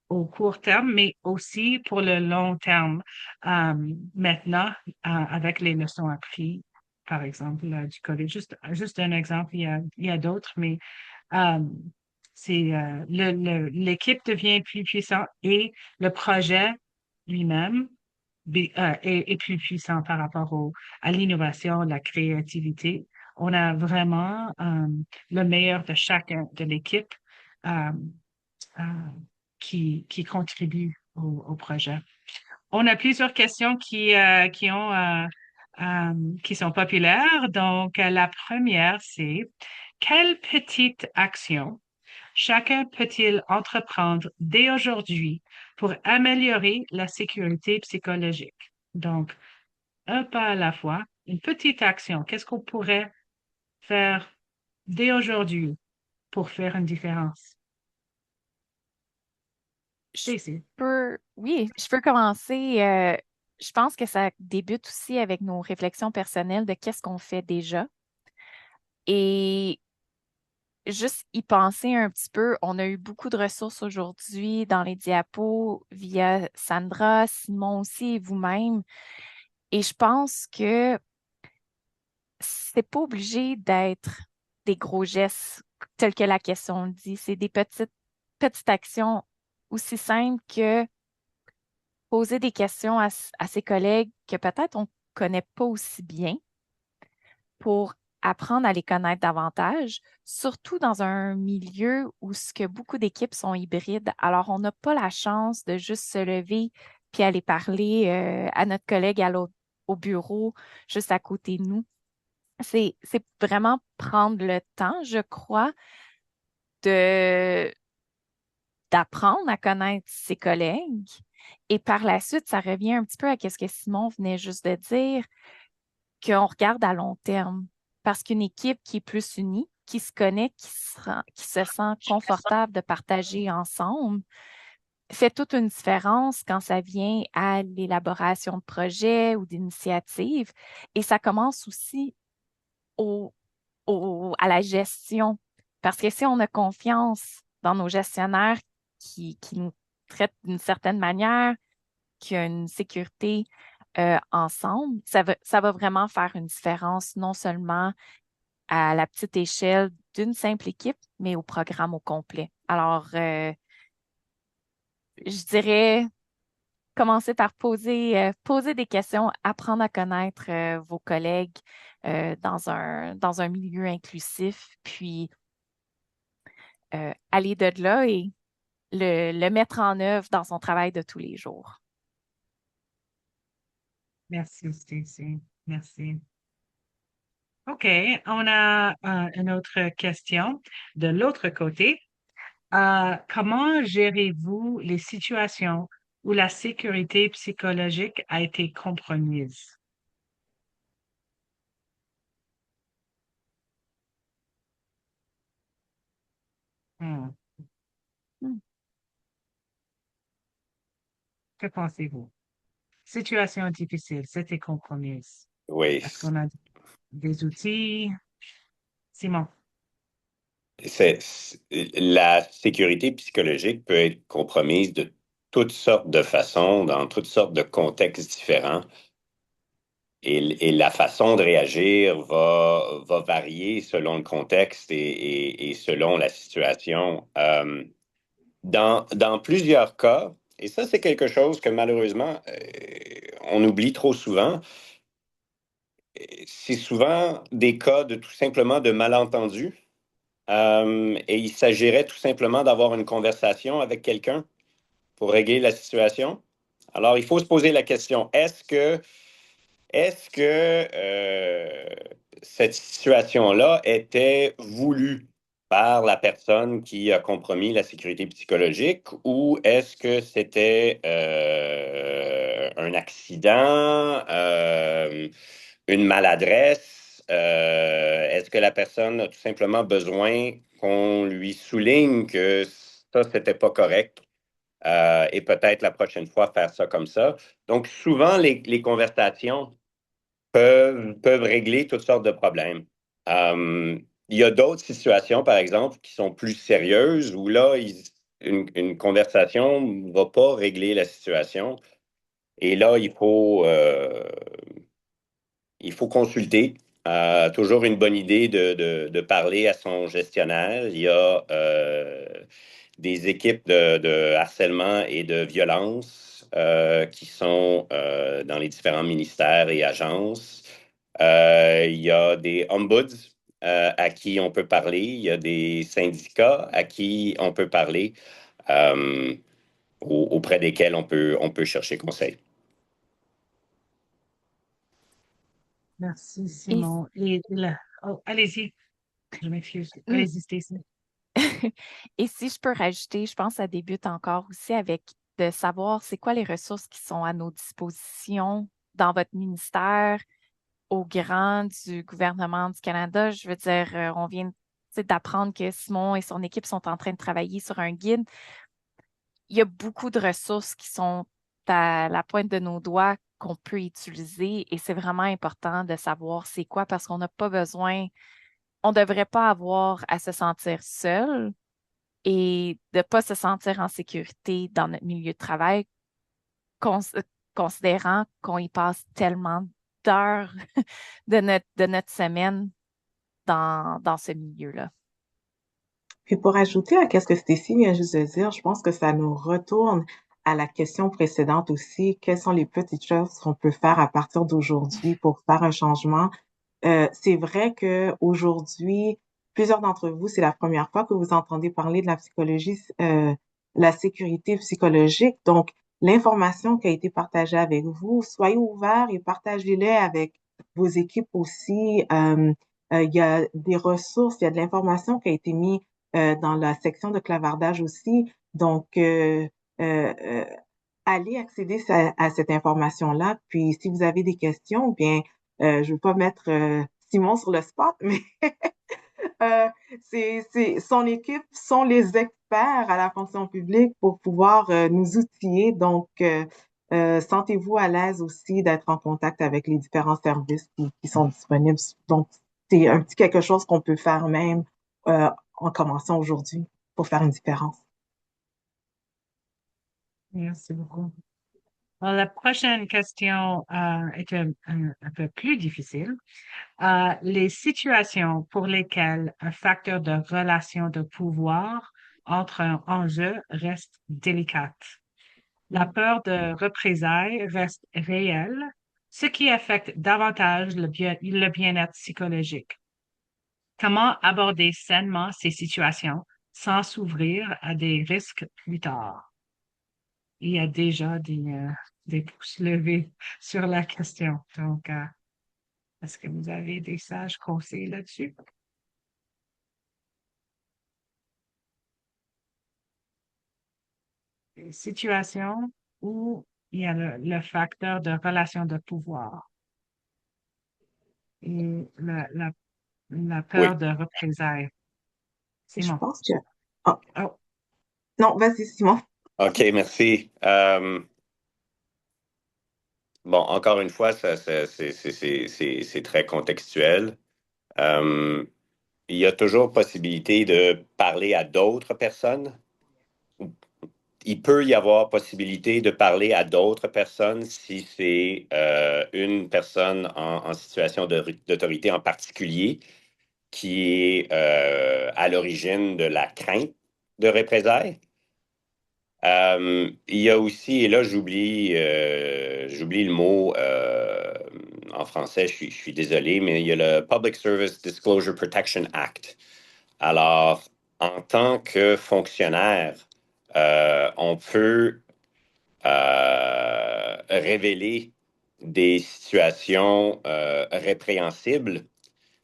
au court terme, mais aussi pour le long terme. Maintenant, avec les leçons apprises, par exemple, du COVID, juste un exemple, il y a d'autres, mais euh, l'équipe devient plus puissante et le projet lui-même est plus puissant par rapport à l'innovation, la créativité. On a vraiment le meilleur de chacun de l'équipe euh, euh, qui contribue au projet. On a plusieurs questions qui sont populaires. Donc, la première, c'est quelle petite action chacun peut-il entreprendre dès aujourd'hui pour améliorer la sécurité psychologique? Donc, un pas à la fois, une petite action. Qu'est-ce qu'on pourrait faire dès aujourd'hui pour faire une différence? Je Stacy. oui, je peux commencer. Je pense que ça débute aussi avec nos réflexions personnelles de qu'est-ce qu'on fait déjà. Et juste y penser un petit peu, on a eu beaucoup de ressources aujourd'hui dans les diapos via Sandra, Simon aussi et vous-même. Et je pense que c'est pas obligé d'être des gros gestes tels que la question le dit. C'est des petites actions aussi simples que poser des questions à ses collègues que peut-être on connaît pas aussi bien pour apprendre à les connaître davantage, surtout dans un milieu où ce que beaucoup d'équipes sont hybrides. Alors, on n'a pas la chance de juste se lever puis aller parler à notre collègue au bureau juste à côté de nous. C'est vraiment prendre le temps, je crois, de d'apprendre à connaître ses collègues. Et par la suite, ça revient un petit peu à ce que Simon venait juste de dire, qu'on regarde à long terme. Parce qu'une équipe qui est plus unie, qui se connaît, qui se sent confortable de partager ensemble, fait toute une différence quand ça vient à l'élaboration de projets ou d'initiatives. Et ça commence aussi au, à la gestion. Parce que si on a confiance dans nos gestionnaires qui nous traitent d'une certaine manière, qui a une sécurité ensemble, ça va vraiment faire une différence, non seulement à la petite échelle d'une simple équipe, mais au programme au complet. Alors, je dirais commencer par poser des questions, apprendre à connaître vos collègues dans un milieu inclusif, puis aller de là et le mettre en œuvre dans son travail de tous les jours. Merci, Stacy. Merci. OK, on a une autre question de l'autre côté. Comment gérez-vous les situations où la sécurité psychologique a été compromise? Hmm. Hmm. Que pensez-vous? Situation difficile, c'était compromise. Oui, Est-ce qu'on a des outils? Simon. la sécurité psychologique peut être compromise de toutes sortes de façons, dans toutes sortes de contextes différents. Et la façon de réagir va varier selon le contexte et selon la situation. Dans plusieurs cas, et ça, c'est quelque chose que malheureusement, on oublie trop souvent, c'est souvent des cas de tout simplement de malentendus. Et il s'agirait tout simplement d'avoir une conversation avec quelqu'un pour régler la situation. Alors, il faut se poser la question, est-ce que cette situation-là était voulue par la personne qui a compromis la sécurité psychologique ou est-ce que c'était un accident, une maladresse? Est-ce que la personne a tout simplement besoin qu'on lui souligne que ça, c'était pas correct? Et peut-être la prochaine fois faire ça comme ça. Donc, souvent, les conversations peuvent régler toutes sortes de problèmes. Il y a d'autres situations, par exemple, qui sont plus sérieuses où là, une conversation ne va pas régler la situation. Et là, il faut consulter. Toujours une bonne idée de parler à son gestionnaire. Il y a des équipes de harcèlement et de violence qui sont dans les différents ministères et agences. Il y a des ombuds à qui on peut parler. Il y a des syndicats à qui on peut parler, euh, auprès desquels on peut chercher conseil. Merci, Et, Simon. Et là, oh, allez-y. Je m'excuse. mm, Allez-y, Stacy. et si je peux rajouter, je pense que ça débute encore aussi avec de savoir c'est quoi les ressources qui sont à nos dispositions dans votre ministère, au grand du gouvernement du Canada. Je veux dire, on vient tu sais, d'apprendre que Simon et son équipe sont en train de travailler sur un guide. Il y a beaucoup de ressources qui sont à la pointe de nos doigts qu'on peut utiliser et c'est vraiment important de savoir c'est quoi parce qu'on n'a pas besoin, on ne devrait pas avoir à se sentir seul et de ne pas se sentir en sécurité dans notre milieu de travail, cons- considérant qu'on y passe tellement d'heures de notre semaine dans ce milieu-là. Puis pour ajouter à ce que Stécie vient juste de dire, je pense que ça nous retourne à la question précédente aussi. Quelles sont les petites choses qu'on peut faire à partir d'aujourd'hui pour faire un changement? C'est vrai que aujourd'hui, plusieurs d'entre vous, c'est la première fois que vous entendez parler de la psychologie, la sécurité psychologique. Donc, l'information qui a été partagée avec vous, soyez ouverts et partagez-les avec vos équipes aussi. Il y a des ressources, il y a de l'information qui a été mise dans la section de clavardage aussi. Donc, euh, allez accéder à cette information-là. Puis, si vous avez des questions, bien, je veux pas mettre Simon sur le spot, mais euh, son équipe sont les experts à la fonction publique pour pouvoir nous outiller. Donc, sentez-vous à l'aise aussi d'être en contact avec les différents services qui sont disponibles. Donc, c'est un petit quelque chose qu'on peut faire même en commençant aujourd'hui pour faire une différence. Merci beaucoup. Alors, la prochaine question est un peu plus difficile. Les situations pour lesquelles un facteur de relation de pouvoir entre un enjeu reste délicate. La peur de représailles reste réelle, ce qui affecte davantage le bien-être psychologique. Comment aborder sainement ces situations sans s'ouvrir à des risques plus tard? Il y a déjà des pouces levés sur la question. Donc, est-ce que vous avez des sages conseils là-dessus? Des situations où il y a le facteur de relation de pouvoir et la peur Oui. de représailles. Je Simon. pense que... Oh, Oh, non, vas-y, Simon. OK, merci. bon, encore une fois, c'est très contextuel. Euh, il y a toujours possibilité de parler à d'autres personnes. Il peut y avoir possibilité de parler à d'autres personnes si c'est une personne en situation d'autorité en particulier qui est à l'origine de la crainte de représailles. Il y a aussi, et là j'oublie le mot en français, je suis désolé, mais il y a le Public Service Disclosure Protection Act. Alors, en tant que fonctionnaire, on peut révéler des situations répréhensibles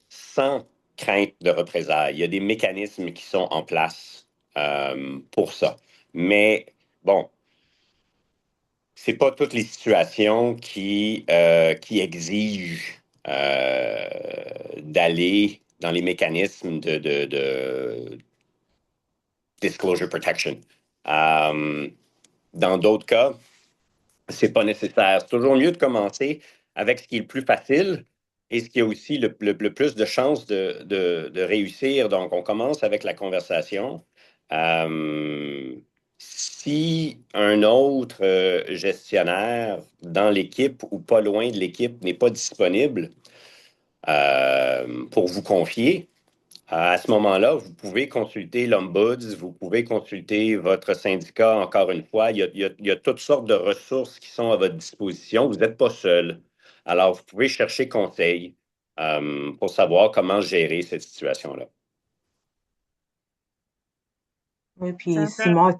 sans crainte de représailles. Il y a des mécanismes qui sont en place pour ça. Mais bon, c'est pas toutes les situations qui exigent d'aller dans les mécanismes de disclosure protection. Euh, dans d'autres cas, c'est pas nécessaire. C'est toujours mieux de commencer avec ce qui est le plus facile et ce qui a aussi le plus de chances de réussir. Donc, on commence avec la conversation. Euh, si un autre gestionnaire dans l'équipe ou pas loin de l'équipe n'est pas disponible pour vous confier, à ce moment-là, vous pouvez consulter l'Ombuds, vous pouvez consulter votre syndicat encore une fois. Il y a toutes sortes de ressources qui sont à votre disposition. Vous n'êtes pas seul. Alors, vous pouvez chercher conseil pour savoir comment gérer cette situation-là. Oui, C'est puis intéressant. Simon a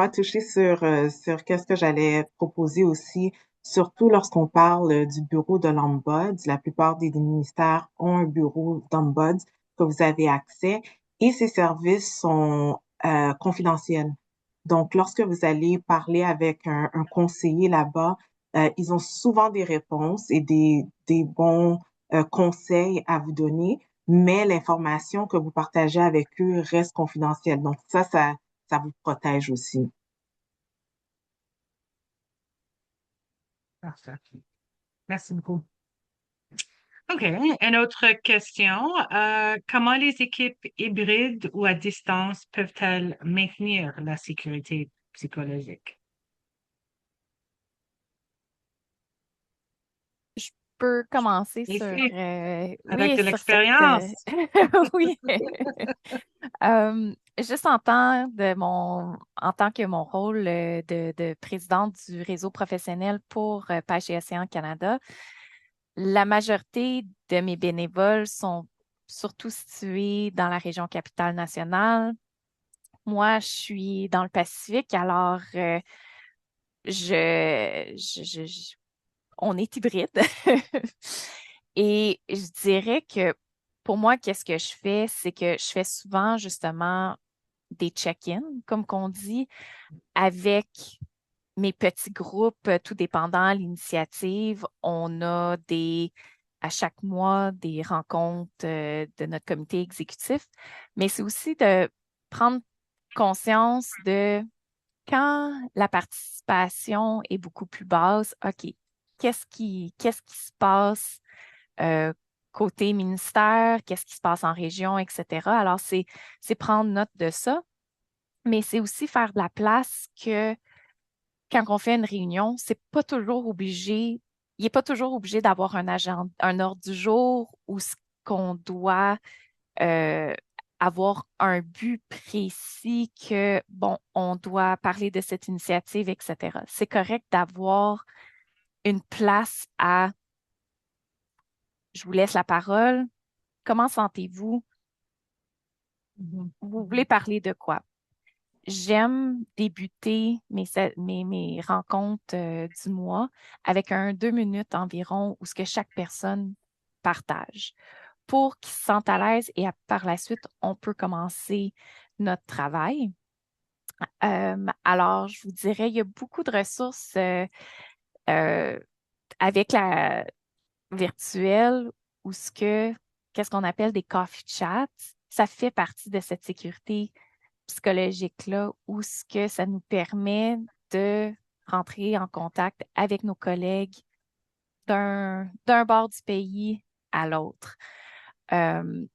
touché sur qu'est-ce que j'allais proposer aussi, surtout lorsqu'on parle du bureau de l'Ombuds. La plupart des ministères ont un bureau d'Ombuds que vous avez accès et ces services sont confidentiels. Donc, lorsque vous allez parler avec un conseiller là-bas, ils ont souvent des réponses et des bons conseils à vous donner, mais l'information que vous partagez avec eux reste confidentielle. Donc ça vous protège aussi. Parfait. Merci beaucoup. OK. Une autre question. Comment les équipes hybrides ou à distance peuvent-elles maintenir la sécurité psychologique? Je peux commencer sur, Ici, avec oui, de sur cette, l'expérience. oui. Juste en tant que mon rôle de présidente du réseau professionnel pour Pêche et Océan Canada, la majorité de mes bénévoles sont surtout situés dans la région capitale nationale. Moi, je suis dans le Pacifique, alors on est hybride. Et je dirais que pour moi, qu'est-ce que je fais, c'est que je fais souvent justement des check-ins, comme qu'on dit, avec mes petits groupes, tout dépendant de l'initiative. On a à chaque mois, des rencontres de notre comité exécutif, mais c'est aussi de prendre conscience de quand la participation est beaucoup plus basse, OK, qu'est-ce qui se passe euh, côté ministère, qu'est-ce qui se passe en région, etc. Alors, c'est prendre note de ça, mais c'est aussi faire de la place que quand on fait une réunion, il n'est pas toujours obligé d'avoir un ordre du jour ou ce qu'on doit euh, avoir un but précis que, bon, on doit parler de cette initiative, etc. C'est correct d'avoir une place à, je vous laisse la parole. Comment sentez-vous? Mhm. Vous voulez parler de quoi? J'aime débuter mes rencontres du mois avec un 2 minutes environ où ce que chaque personne partage pour qu'ils se sentent à l'aise et par la suite, on peut commencer notre travail. Alors, je vous dirais, il y a beaucoup de ressources euh, avec la virtuelle ou qu'est-ce qu'on appelle des coffee chats. Ça fait partie de cette sécurité psychologique-là où ce que ça nous permet de rentrer en contact avec nos collègues d'un bord du pays à l'autre. Euh,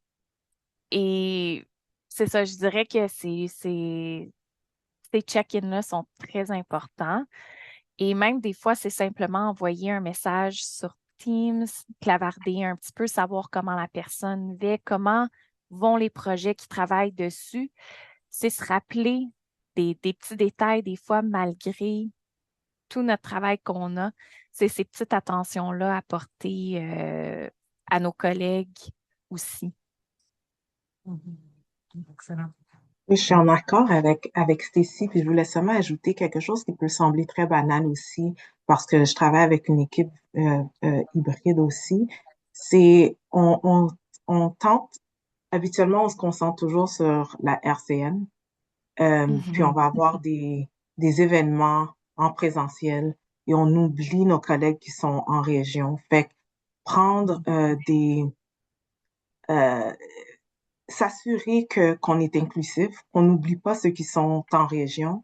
et c'est ça, je dirais que ces check-ins-là sont très importants. Et même des fois, c'est simplement envoyer un message sur Teams, clavarder un petit peu, savoir comment la personne va, comment vont les projets qui travaillent dessus. C'est se rappeler des petits détails, des fois, malgré tout notre travail qu'on a. C'est ces petites attentions-là à porter à nos collègues aussi. Mhm. Excellent. Oui, je suis en accord avec Stacy, puis je voulais seulement ajouter quelque chose qui peut sembler très banal aussi, parce que je travaille avec une équipe hybride aussi. C'est, on tente, habituellement, on se concentre toujours sur la RCN, puis on Mhm. va avoir des événements en présentiel et on oublie nos collègues qui sont en région. Fait que prendre euh, s'assurer que qu'on est inclusif, qu'on n'oublie pas ceux qui sont en région.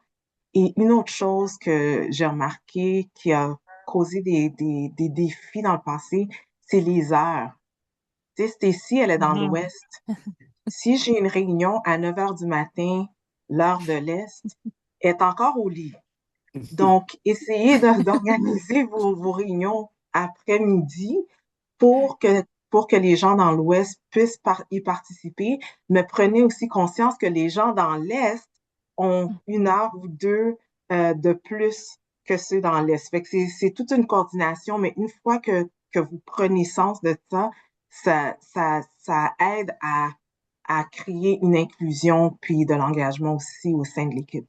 Et une autre chose que j'ai remarqué qui a causé des défis dans le passé, c'est les heures. Tu sais, Stacy, elle est dans Mhm. l'Ouest. Si j'ai une réunion à 9 heures du matin, l'heure de l'Est, elle est encore au lit. Donc, essayez d'organiser vos réunions après-midi pour que, pour que les gens dans l'Ouest puissent y participer, mais prenez aussi conscience que les gens dans l'Est ont une heure ou deux de plus que ceux dans l'Est. Fait que c'est toute une coordination, mais une fois que vous prenez sens de ça, ça aide à créer une inclusion puis de l'engagement aussi au sein de l'équipe.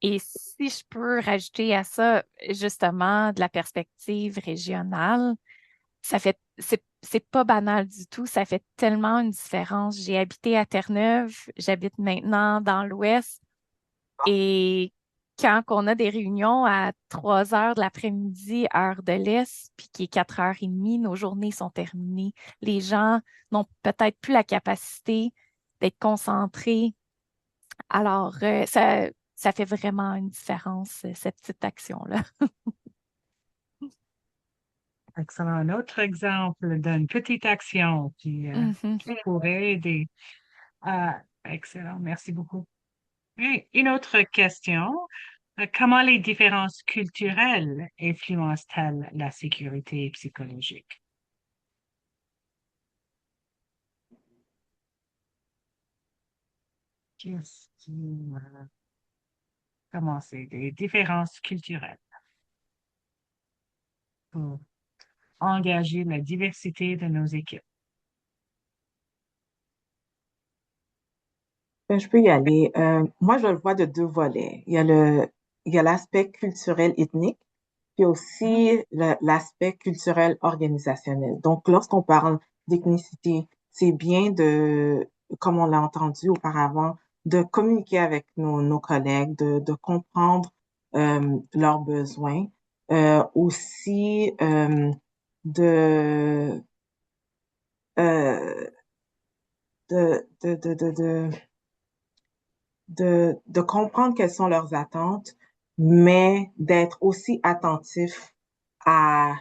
Et si je peux rajouter à ça, justement, de la perspective régionale, c'est pas banal du tout. Ça fait tellement une différence. J'ai habité à Terre-Neuve, j'habite maintenant dans l'Ouest. Et quand on a des réunions à 3 heures de l'après-midi, heure de l'Est, puis qui est 4h30, nos journées sont terminées. Les gens n'ont peut-être plus la capacité d'être concentrés. Alors, ça fait vraiment une différence, cette petite action-là. Excellent. Un autre exemple d'une petite action Mhm. qui pourrait aider. Ah, excellent. Merci beaucoup. Et une autre question. Comment les différences culturelles influencent-elles la sécurité psychologique? Qu'est-ce qui, comment c'est des différences culturelles pour engager la diversité de nos équipes? Ben, je peux y aller. Moi, je le vois de deux volets. Il y a l'aspect culturel ethnique, puis Mhm. aussi l'aspect culturel organisationnel. Donc, lorsqu'on parle d'ethnicité, c'est bien de, comme on l'a entendu auparavant, de communiquer avec nos collègues, de comprendre leurs besoins, aussi de, euh, de, de, de, de, de de comprendre quelles sont leurs attentes, mais d'être aussi attentif à,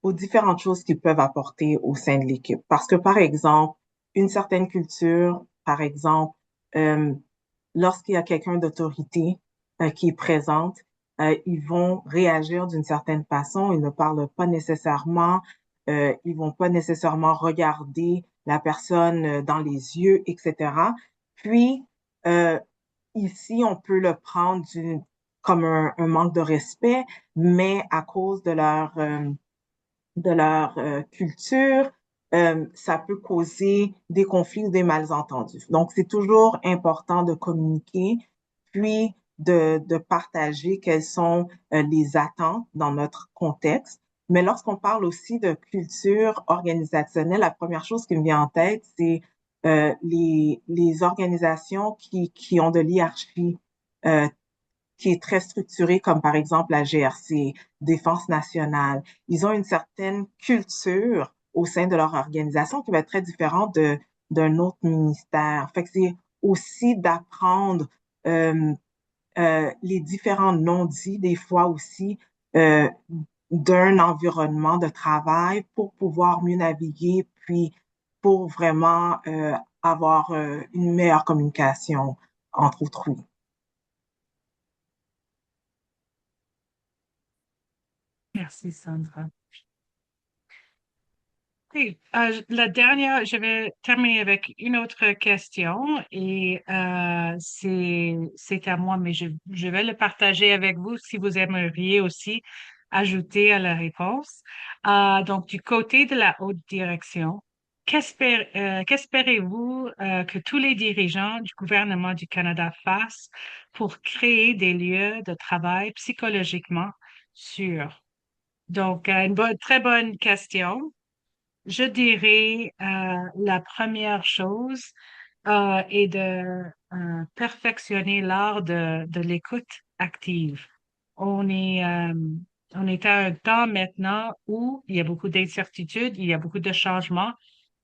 aux différentes choses qu'ils peuvent apporter au sein de l'équipe. Parce que, par exemple, une certaine culture, par exemple, euh, lorsqu'il y a quelqu'un d'autorité qui est présente, ils vont réagir d'une certaine façon. Ils ne parlent pas nécessairement, ils vont pas nécessairement regarder la personne dans les yeux, etc. Puis, euh, ici, on peut le prendre comme un manque de respect, mais à cause de leur culture, ça peut causer des conflits ou des malentendus. Donc, c'est toujours important de communiquer, puis de partager quelles sont les attentes dans notre contexte. Mais lorsqu'on parle aussi de culture organisationnelle, la première chose qui me vient en tête, c'est les organisations qui ont de l'hierarchie euh, qui est très structurée, comme par exemple la GRC, Défense nationale. Ils ont une certaine culture au sein de leur organisation qui va être très différente d'un autre ministère. Fait que c'est aussi d'apprendre euh, les différents non-dits, des fois aussi, d'un environnement de travail pour pouvoir mieux naviguer, puis pour vraiment avoir une meilleure communication entre autrui. Merci, Sandra. Oui, la dernière, je vais terminer avec une autre question et c'est à moi, mais je vais le partager avec vous si vous aimeriez aussi ajouter à la réponse. Donc, du côté de la haute direction, qu'espérez-vous que tous les dirigeants du gouvernement du Canada fassent pour créer des lieux de travail psychologiquement sûrs? Donc, très bonne question. Je dirais la première chose est de perfectionner l'art de l'écoute active. On est, euh, on est à un temps maintenant où il y a beaucoup d'incertitudes, il y a beaucoup de changements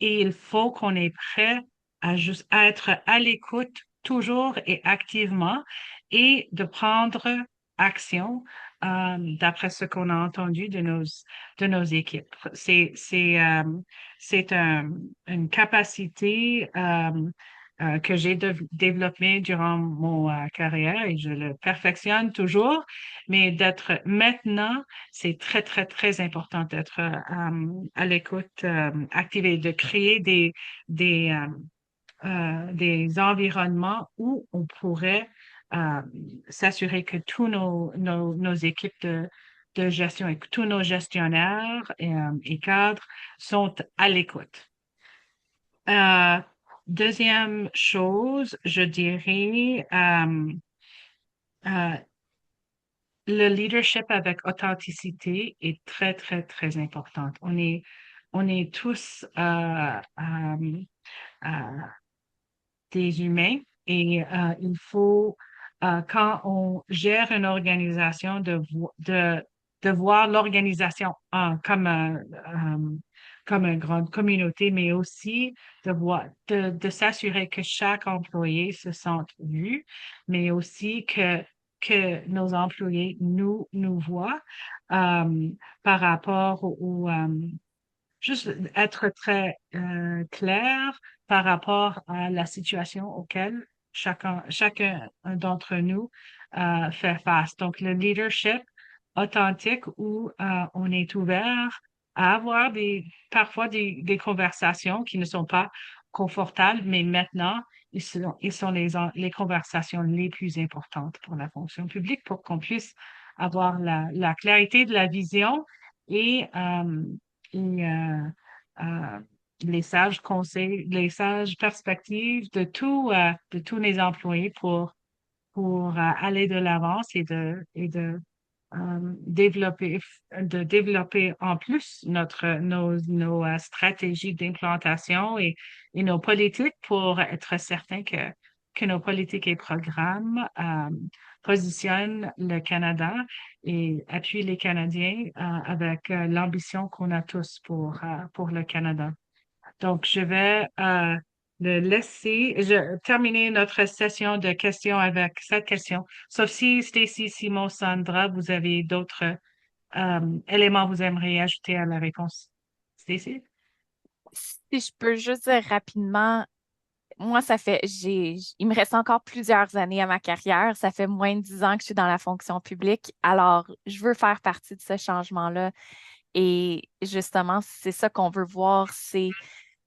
et il faut qu'on est prêt à juste à être à l'écoute toujours et activement et de prendre action d'après ce qu'on a entendu de nos équipes. C'est une capacité que j'ai développée durant mon carrière et je le perfectionne toujours, mais d'être maintenant, c'est très, très, très important d'être à l'écoute active et de créer des, des environnements où on pourrait euh, s'assurer que tous nos équipes de gestion et que tous nos gestionnaires et cadres sont à l'écoute. Euh, Deuxième chose, je dirais euh, le leadership avec authenticité est très, très, très important. On est tous des humains et il faut, quand on gère une organisation, de voir l'organisation comme une grande communauté, mais aussi de s'assurer que chaque employé se sente vu, mais aussi que nos employés nous voient par rapport juste être très clair par rapport à la situation auquel chacun d'entre nous fait face. Donc, le leadership authentique où on est ouvert à avoir parfois des conversations qui ne sont pas confortables, mais maintenant, ils sont les conversations les plus importantes pour la fonction publique pour qu'on puisse avoir la clarité de la vision et et les sages conseils, les sages perspectives de tous les employés pour aller de l'avance et de développer en plus nos stratégies d'implantation et nos politiques pour être certain que nos politiques et programmes positionnent le Canada et appuient les Canadiens avec l'ambition qu'on a tous pour le Canada. Donc, je vais terminer notre session de questions avec cette question. Sauf si Stacy, Simon, Sandra, vous avez d'autres éléments que vous aimeriez ajouter à la réponse. Stacy? Si je peux juste dire rapidement, moi, il me reste encore plusieurs années à ma carrière. Ça fait moins de 10 ans que je suis dans la fonction publique. Alors, je veux faire partie de ce changement-là. Et justement, c'est ça qu'on veut voir, c'est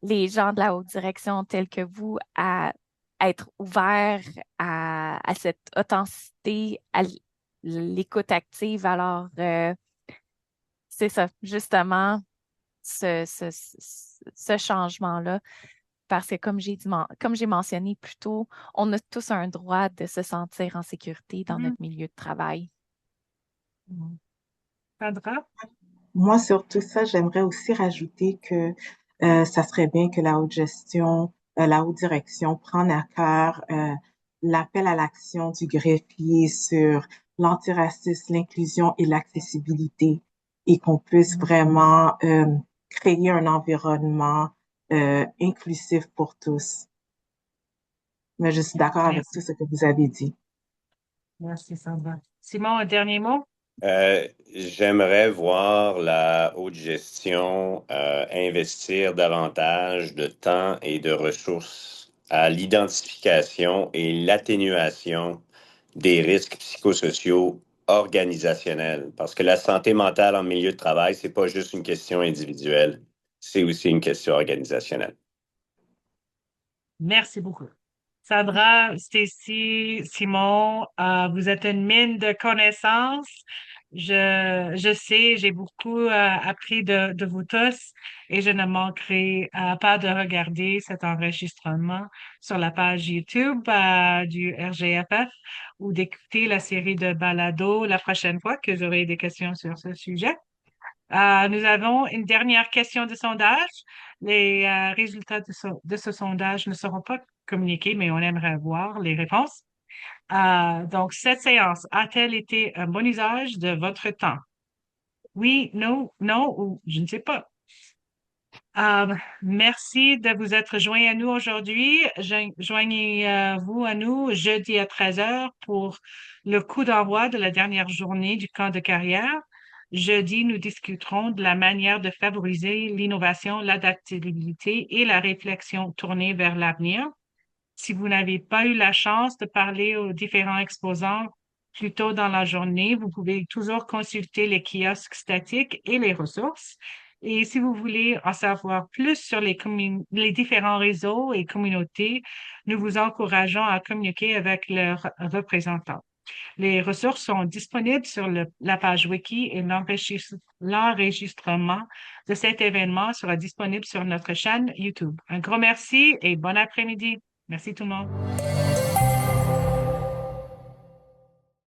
les gens de la haute direction tels que vous à être ouverts à cette authenticité, à l'écoute active. Alors, c'est ça, justement, ce changement-là. Parce que comme j'ai mentionné plus tôt, on a tous un droit de se sentir en sécurité dans Mhm. notre milieu de travail. Sandra? Moi, sur tout ça, j'aimerais aussi rajouter que ça serait bien que la haute gestion, la haute direction prenne à cœur l'appel à l'action du greffier sur l'antiracisme, l'inclusion et l'accessibilité et qu'on puisse vraiment créer un environnement inclusif pour tous. Mais je suis d'accord avec tout Merci. ce que vous avez dit. Merci, Sandra. Simon, un dernier mot? J'aimerais voir la haute gestion investir davantage de temps et de ressources à l'identification et l'atténuation des risques psychosociaux organisationnels. Parce que la santé mentale en milieu de travail, c'est pas juste une question individuelle, c'est aussi une question organisationnelle. Merci beaucoup. Sandra, Stacy, Simon, vous êtes une mine de connaissances. Je sais, j'ai beaucoup appris de vous tous et je ne manquerai pas de regarder cet enregistrement sur la page YouTube du RGFF ou d'écouter la série de balado la prochaine fois que j'aurai des questions sur ce sujet. Nous avons une dernière question de sondage. Les résultats de ce sondage ne seront pas communiqués, mais on aimerait voir les réponses. Donc, cette séance a-t-elle été un bon usage de votre temps? Oui, non, non ou je ne sais pas. Merci de vous être joints à nous aujourd'hui. Joignez-vous à nous jeudi à 13 heures pour le coup d'envoi de la dernière journée du camp de carrière. Jeudi, nous discuterons de la manière de favoriser l'innovation, l'adaptabilité et la réflexion tournée vers l'avenir. Si vous n'avez pas eu la chance de parler aux différents exposants plus tôt dans la journée, vous pouvez toujours consulter les kiosques statiques et les ressources. Et si vous voulez en savoir plus sur les différents réseaux et communautés, nous vous encourageons à communiquer avec leurs représentants. Les ressources sont disponibles sur la page wiki et l'enregistrement de cet événement sera disponible sur notre chaîne YouTube. Un gros merci et bon après-midi. Merci tout le monde.